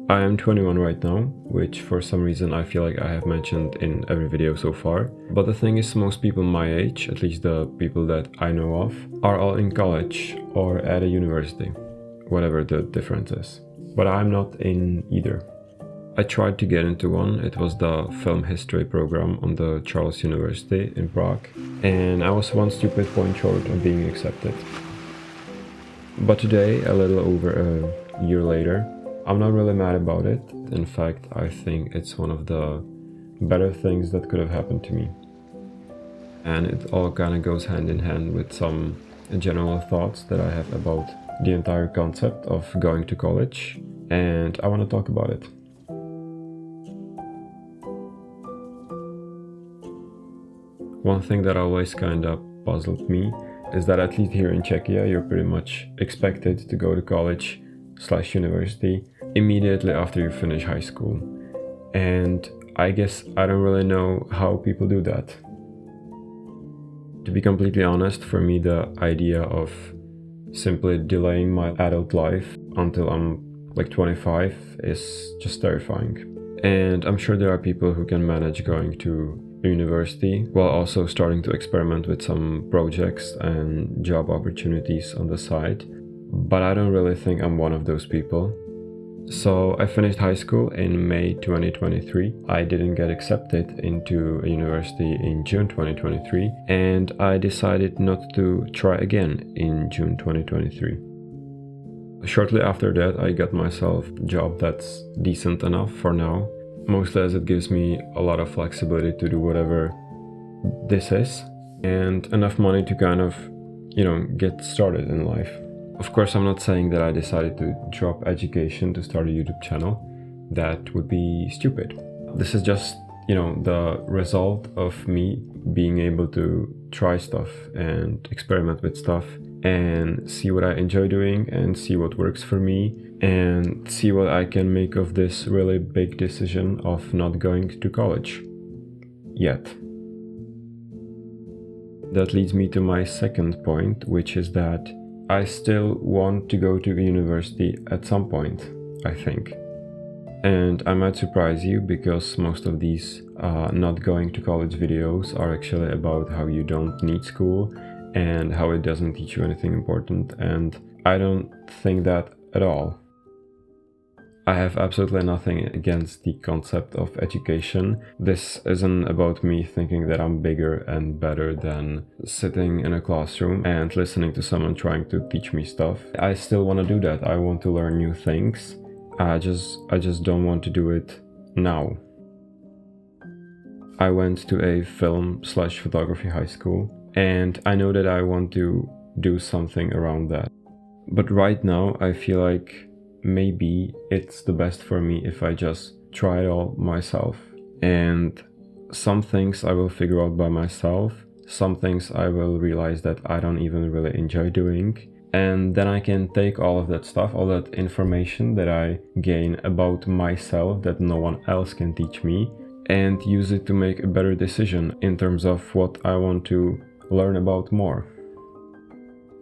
I am 21 right now, which for some reason I feel like I have mentioned in every video so far. But the thing is, most people my age, at least the people that I know of, are all in college or at a university, whatever the difference is. But I'm not in either. I tried to get into one. It was the film history program on the Charles University in Prague, and I was one stupid point short of being accepted. But today, a little over a year later, I'm not really mad about it. In fact, I think it's one of the better things that could have happened to me. And it all kind of goes hand in hand with some general thoughts that I have about the entire concept of going to college, and I want to talk about it. One thing that always kind of puzzled me is that at least here in Czechia, you're pretty much expected to go to college/university immediately after you finish high school. And I guess I don't really know how people do that. To be completely honest, for me the idea of simply delaying my adult life until I'm like 25 is just terrifying. And I'm sure there are people who can manage going to university while also starting to experiment with some projects and job opportunities on the side. But I don't really think I'm one of those people. So I finished high school in May 2023. I didn't get accepted into a university in June 2023, and I decided not to try again in June 2023. Shortly after that, I got myself a job that's decent enough for now, mostly as it gives me a lot of flexibility to do whatever this is, and enough money to kind of, get started in life. Of course, I'm not saying that I decided to drop education to start a YouTube channel. That would be stupid. This is just, the result of me being able to try stuff and experiment with stuff and see what I enjoy doing and see what works for me and see what I can make of this really big decision of not going to college yet. That leads me to my second point, which is that I still want to go to a university at some point, I think. And I might surprise you because most of these not going to college videos are actually about how you don't need school and how it doesn't teach you anything important, and I don't think that at all. I have absolutely nothing against the concept of education. This isn't about me thinking that I'm bigger and better than sitting in a classroom and listening to someone trying to teach me stuff. I still want to do that. I want to learn new things. I just don't want to do it now. I went to a film/photography high school, and I know that I want to do something around that. But right now I feel like maybe it's the best for me if I just try it all myself. And some things I will figure out by myself, some things I will realize that I don't even really enjoy doing, and then I can take all of that stuff, all that information that I gain about myself that no one else can teach me, and use it to make a better decision in terms of what I want to learn about more.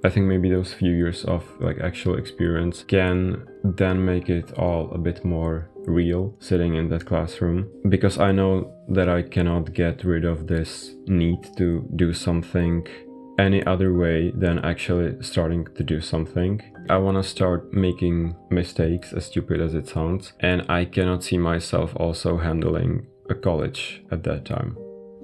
I think maybe those few years of actual experience can then make it all a bit more real sitting in that classroom, because I know that I cannot get rid of this need to do something any other way than actually starting to do something. I want to start making mistakes, as stupid as it sounds, and I cannot see myself also handling a college at that time.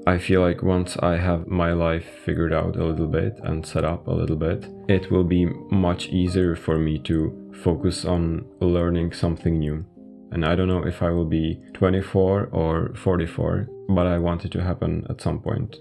I feel like once I have my life figured out a little bit and set up a little bit, it will be much easier for me to focus on learning something new. And I don't know if I will be 24 or 44, but I want it to happen at some point.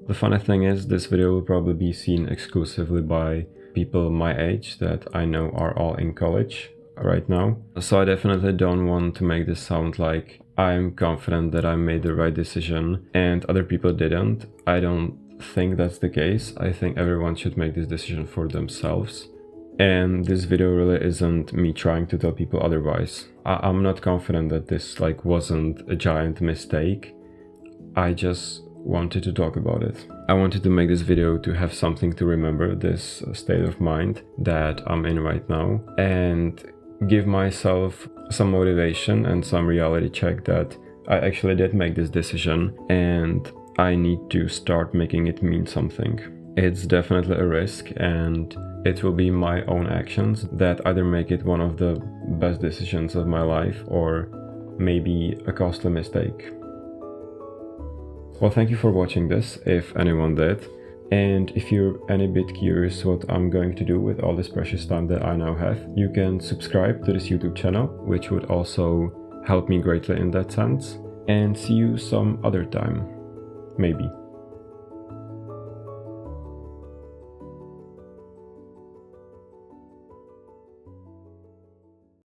The funny thing is, this video will probably be seen exclusively by people my age that I know are all in college right now. So I definitely don't want to make this sound like I'm confident that I made the right decision and other people didn't. I don't think that's the case. I think everyone should make this decision for themselves. And this video really isn't me trying to tell people otherwise. I'm not confident that this wasn't a giant mistake. I just wanted to talk about it. I wanted to make this video to have something to remember this state of mind that I'm in right now, and give myself some motivation and some reality check that I actually did make this decision and I need to start making it mean something. It's definitely a risk, and it will be my own actions that either make it one of the best decisions of my life or maybe a costly mistake. Well, thank you for watching this, if anyone did. And if you're any bit curious what I'm going to do with all this precious time that I now have, you can subscribe to this YouTube channel, which would also help me greatly in that sense. And see you some other time. Maybe.